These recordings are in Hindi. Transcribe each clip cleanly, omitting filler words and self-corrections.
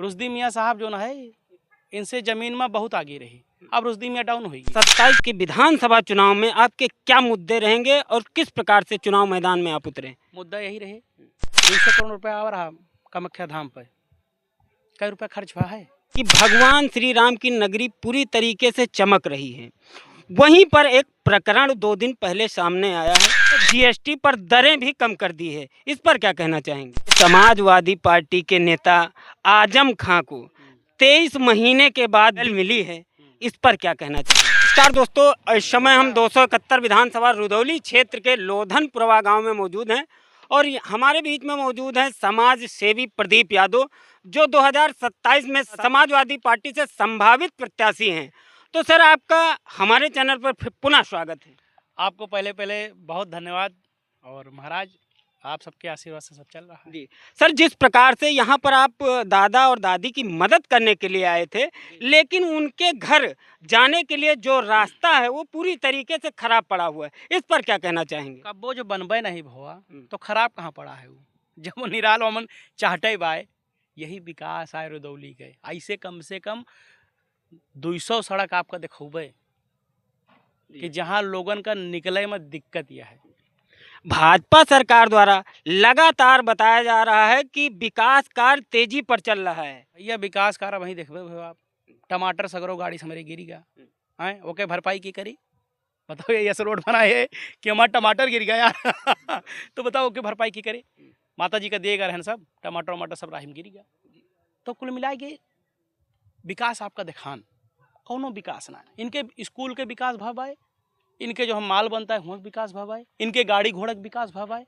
रुश्दी मियाँ साहब जो ना है इनसे जमीन में बहुत आगे रही, अब रुश्दी मियाँ डाउन हुई। 27 के विधानसभा चुनाव में आपके क्या मुद्दे रहेंगे और किस प्रकार से चुनाव मैदान में आप उतरे? मुद्दा यही रहे, 200 करोड़ रुपया आ रहा कामाख्या धाम पर, कई रुपया खर्च हुआ है कि भगवान श्री राम की नगरी पूरी तरीके से चमक रही है। वहीं पर एक प्रकरण 2 दिन पहले सामने आया है, जीएसटी पर दरें भी कम कर दी है। इस पर क्या कहना चाहेंगे? समाजवादी पार्टी के नेता आजम खां को 23 महीने के बाद मिली है, इस पर क्या कहना चाहेंगे? नमस्कार दोस्तों, इस समय हम 271 विधानसभा रुदौली क्षेत्र के लोधनपुरवा गांव में मौजूद हैं और हमारे बीच में मौजूद हैं समाज सेवी प्रदीप यादव, जो 2027 में समाजवादी पार्टी से संभावित प्रत्याशी हैं। तो सर, आपका हमारे चैनल पर पुनः स्वागत है। आपको पहले बहुत धन्यवाद, और महाराज आप सबके आशीर्वाद से सब चल रहा है जी सर, जिस प्रकार से यहाँ पर आप दादा और दादी की मदद करने के लिए आए थे, लेकिन उनके घर जाने के लिए जो रास्ता है वो पूरी तरीके से खराब पड़ा हुआ है, इस पर क्या कहना चाहेंगे? कब वो जो बनबे नहीं भुआ तो खराब कहाँ पड़ा है वो, जब वो निराल वमन चाहते बाय यही विकास आए रुदौली के। ऐसे कम से कम 200 सड़क आपका दिखोबे कि जहाँ लोगन का निकले में दिक्कत यह है। भाजपा सरकार द्वारा लगातार बताया जा रहा है कि विकास कार्य तेजी पर चल रहा है। भैया विकास कार्य वहीं देखबे आप, टमाटर सगरो गाड़ी से हमारी गिरी गया है, ओके भरपाई की करी? बताओ, ये ऐसा रोड बना है कि हमारा टमाटर गिर गया यार तो बताओ ओके भरपाई की करे? माता जी का देगा रहन सब टमाटर वमाटर सब राहिम गिर गया। तो कुल मिला के विकास आपका दिखान कौनो विकास ना, इनके स्कूल के विकास भाव आए, इनके जो हम माल बनता है वहाँ विकास भाव आए, इनके गाड़ी घोड़ा के विकास भाव आए,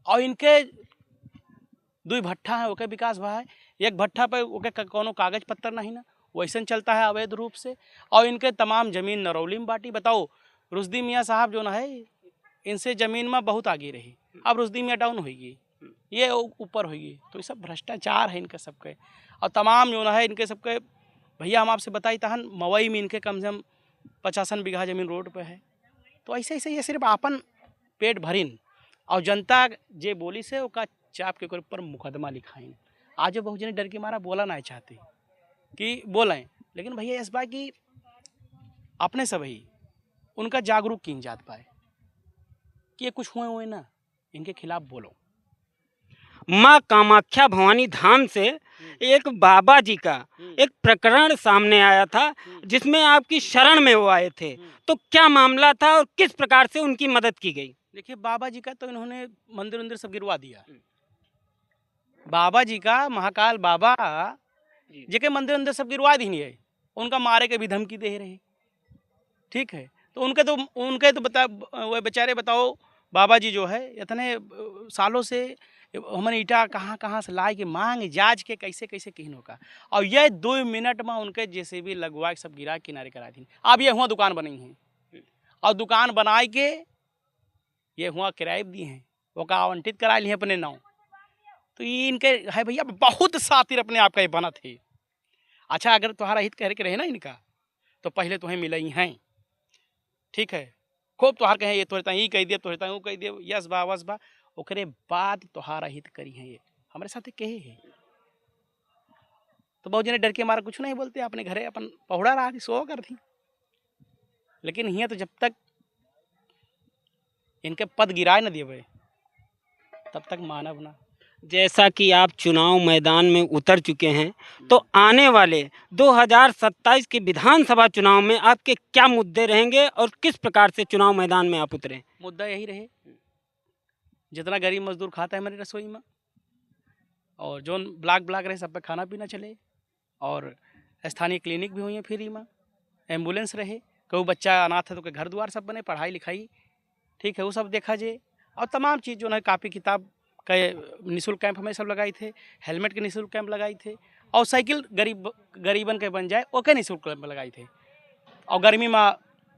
और इनके 2 भट्ठा है ओके विकास भाव है। एक भट्ठा पे ओके कोनो कागज पत्तर नहीं ना, वैसे चलता है अवैध रूप से। और इनके तमाम जमीन नरौली में बांटी। बताओ, रुश्दी मियाँ साहब जो ना है इनसे जमीन में बहुत आगे रही, अब रुश्दी मियाँ डाउन होगी, ये ऊपर होगी। तो ये सब भ्रष्टाचार है इनके सबके, और तमाम जो ना है इनके सबके। भैया हम आपसे बताई तहन मवई में इनके कम से कम 55 बीघा जमीन रोड पे है। तो ऐसे ऐसे ये सिर्फ अपन पेट भरिन और जनता जे बोली से उसका चाप के ऊपर मुकदमा लिखाइन। आज बहुत जने डर के मारा बोला नहीं चाहते कि बोलें, लेकिन भैया इस बात की अपने सब ही उनका जागरूक किन जात पाए कि ये कुछ हुए ना, इनके खिलाफ बोलो। माँ कामाख्या भवानी धाम से एक बाबा जी का एक प्रकरण सामने आया था, जिसमें आपकी शरण में वो आए थे। तो क्या मामला था और किस प्रकार से उनकी मदद की गई? देखिए, बाबा जी का तो इन्होंने मंदिर वंदिर सब गिरवा दिया। बाबा जी का, महाकाल बाबा जी के मंदिर अंदर सब गिरवा दी है, उनका मारे के भी धमकी दे रहे। ठीक है, तो उनके तो बता वो बेचारे, बताओ बाबा जी जो है इतने सालों से हमने ईटा कहाँ कहाँ से ला के मांग जाज के कैसे कैसे किहनों का, और ये 2 मिनट में उनके जैसे भी लगवा के सब गिरा किनारे करा दी। अब ये हुआ दुकान बनी है, और दुकान बनाए के ये हुआ किराए दी हैं, वो का आवंटित करा लिए अपने नाव। तो ये इनके है भैया बहुत सातिर अपने आप का ये बना थे। अच्छा, अगर तुम्हारा हित कह के रहे ना इनका, तो पहले तुम्हें मिले ही हैं। ठीक है, खूब तोहार कहे ये तोड़ता ही कह दिया, तोड़ता हूँ कह दिया, यस बा वस बा, ओकरे बाद तोहारा हित करी है। ये हमारे साथ कहे है, तो बहुत जने डर के मारा कुछ नहीं बोलते, अपने घरे अपन पहुड़ा रहा थी, सो कर थी। लेकिन यहाँ तो जब तक इनके पद गिराए न देवे तब तक मानव ना। जैसा कि आप चुनाव मैदान में उतर चुके हैं, तो आने वाले 2027 के विधानसभा चुनाव में आपके क्या मुद्दे रहेंगे और किस प्रकार से चुनाव मैदान में आप उतरे? मुद्दा यही रहे, जितना गरीब मजदूर खाता है मेरी रसोई में, और जो ब्लॉक रहे सब पे खाना पीना चले, और स्थानीय क्लिनिक भी हुई है फ्री में, एम्बुलेंस रहे, कोई बच्चा अनाथ है तो घर द्वार सब बने, पढ़ाई लिखाई ठीक है वो सब देखा जाए, और तमाम चीज़ जो है कापी किताब का निःशुल्क कैंप हमें सब लगाए थे, हेलमेट के निःशुल्क कैंप लगाए थे, और साइकिल गरीबन के बन जाए ओके निःशुल्क कैंप लगाए थे, और गर्मी में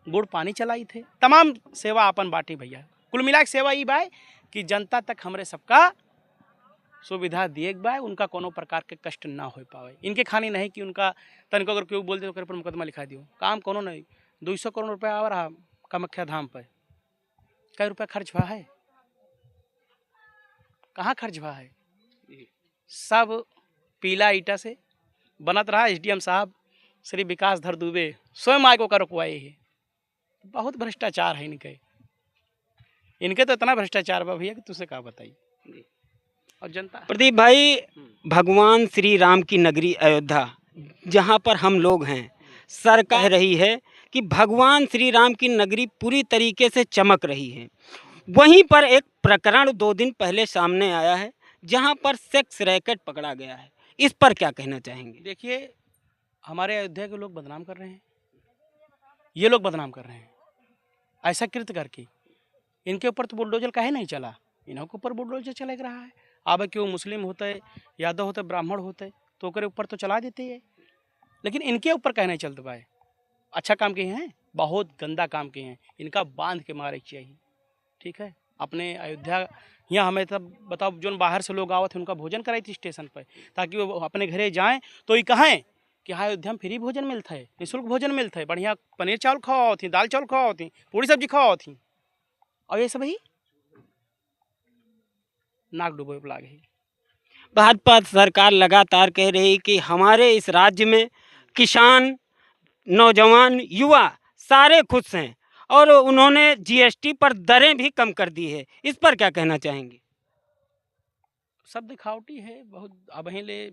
गुड़ पानी चलाई थे। तमाम सेवा अपन बाटी भैया। कुल मिला के सेवा ये बाय कि जनता तक हमारे सबका सुविधा दिए बाय, उनका कोनो प्रकार के कष्ट ना हो पावे। इनके खानी नहीं कि उनका तनिको अगर क्यों बोल दे तो पर मुकदमा लिखा दियो, काम कोनो नहीं। 200 करोड़ रुपया आ रहा कामाख्या धाम पर, कई रुपया खर्च हुआ है? कहाँ खर्च हुआ है? सब पीला ईटा से बनत रहा। एसडीएम साहब श्री विकास धर दुबे स्वयं आय को कर रुकवाए है। बहुत भ्रष्टाचार है इनके तो इतना भ्रष्टाचार बा भैया कि तुझसे क्या बताई। और जनता प्रदीप भाई, भगवान श्री राम की नगरी अयोध्या जहाँ पर हम लोग हैं, सरकार कह रही है कि भगवान श्री राम की नगरी पूरी तरीके से चमक रही है। वहीं पर एक प्रकरण 2 दिन पहले सामने आया है जहाँ पर सेक्स रैकेट पकड़ा गया है। इस पर क्या कहना चाहेंगे? देखिए, हमारे अयोध्या के लोग बदनाम कर रहे हैं, ये लोग बदनाम कर रहे हैं ऐसा कृत्य करके। इनके ऊपर तो बुलडोजर काहे नहीं चला, इन्हों के ऊपर बुलडोजर चल रहा है। अब क्यों मुस्लिम होते, यादव होते, ब्राह्मण होते तो ओकरे ऊपर तो चला देते है, लेकिन इनके ऊपर कहे नहीं चलते पाए। अच्छा काम किए हैं, बहुत गंदा काम किए हैं, इनका बांध के मारे चाहिए। ठीक है, अपने अयोध्या यहाँ हमें तब बताओ, जो बाहर से लोग आवत थे उनका भोजन कराई थी स्टेशन पर, ताकि वो अपने घरे जाएं तो ये कहें कि हाँ अयोध्या में फ्री भोजन मिलता है, निःशुल्क भोजन मिलता है, बढ़िया पनीर चावल खावा थी, दाल चावल खावा थी, पूरी सब्जी खावा थी। और ये सब ही नाक डूबे लाग है। भाजपा सरकार लगातार कह रही कि हमारे इस राज्य में किसान, नौजवान, युवा सारे खुश हैं और उन्होंने जीएसटी पर दरें भी कम कर दी है। इस पर क्या कहना चाहेंगे? सब दिखावटी है बहुत। अब ले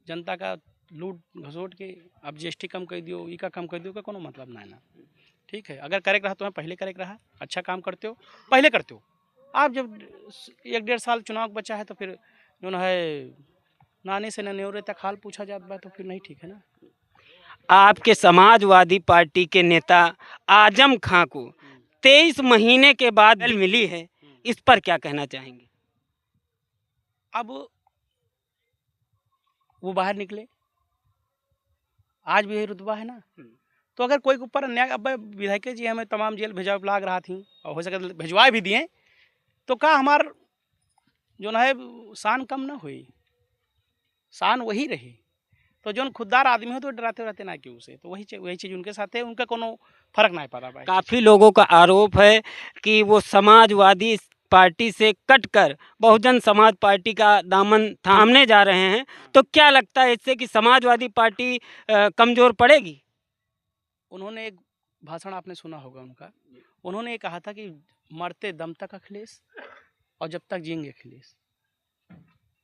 जनता का लूट घसोट के अब जीएसटी कम कर दियो, ई का कम कर दियो का कोनो मतलब ना है ना। ठीक है, अगर करे रहा तो पहले करे रहा, अच्छा काम करते हो पहले करते हो। आप जब 1-1.5 साल चुनाव बचा है तो फिर जो है नाने से नन्योरे तक हाल पूछा जाता है तो फिर नहीं ठीक है ना। आपके समाजवादी पार्टी के नेता आजम खां को 23 महीने के बाद बेल मिली है, इस पर क्या कहना चाहेंगे? अब वो बाहर निकले, आज भी यही रुतबा है ना। तो अगर कोई के ऊपर अन्याय, अब विधायक जी हमें तमाम जेल भेजा लाग रहा थी और हो सके भिजवा भी दिए, तो का हमार जो है शान कम ना हुई, शान वही रही। तो जो खुददार आदमी हो तो डराते रहते ना क्यों से, तो वही चीज़ उनके साथ है, उनका कोनो फर्क नहीं पड़ा भाई। काफ़ी लोगों का आरोप है कि वो समाजवादी पार्टी से कटकर बहुजन समाज पार्टी का दामन थामने जा रहे हैं। तो क्या लगता है इससे कि समाजवादी पार्टी कमज़ोर पड़ेगी? उन्होंने एक भाषण आपने सुना होगा उनका, उन्होंने ये कहा था कि मरते दम तक अखिलेश और जब तक जिएंगे अखिलेश।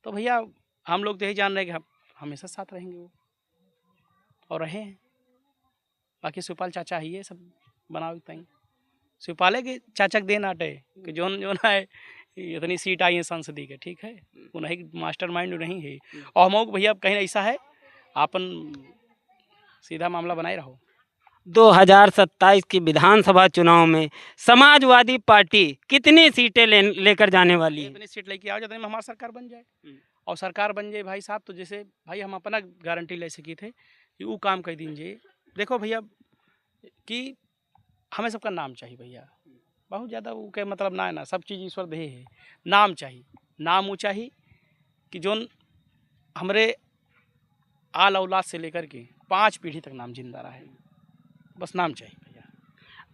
तो भैया हम लोग तो यही जान रहे हैं कि हम हमेशा साथ रहेंगे वो, और रहे हैं। बाकी शिवपाल चाचा ही है सब बनाओ तई शिवपाले के चाचा के दे नाटे कि जो है इतनी सीट आई है संसदीय के। ठीक है, उन्हीं मास्टर माइंड नहीं है। और हम भैया कहीं ऐसा है आपन सीधा मामला बनाए रहो। 2027 की विधानसभा चुनाव में समाजवादी पार्टी कितनी सीटें लेकर जाने वाली है? इतनी सीट लेके आओ जाते हमारी सरकार बन जाए। और सरकार बन जाए भाई साहब, तो जैसे भाई हम अपना गारंटी ले सकी थे कि वो काम कर दीजिए। देखो भैया कि हमें सबका नाम चाहिए भैया, बहुत ज़्यादा वो के मतलब ना है ना, सब चीज़ ईश्वर दे है। नाम चाहिए, नाम वो चाहिए कि जो हमारे आल औलाद से लेकर के 5 पीढ़ी तक नाम जिंदा रहा है, बस नाम चाहिए भैया।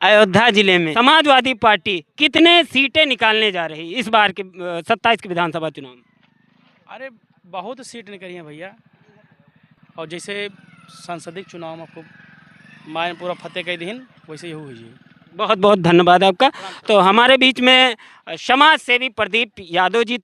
अयोध्या जिले में समाजवादी पार्टी कितने सीटें निकालने जा रही इस बार के 27 के विधानसभा चुनाव में? अरे बहुत सीट निकली हैं भैया, और जैसे संसदीय चुनाव में खूब मायन पूरा फतेह के दिन वैसे ही हुई जी। बहुत बहुत धन्यवाद आपका। तो हमारे बीच में समाज सेवी प्रदीप यादव जी।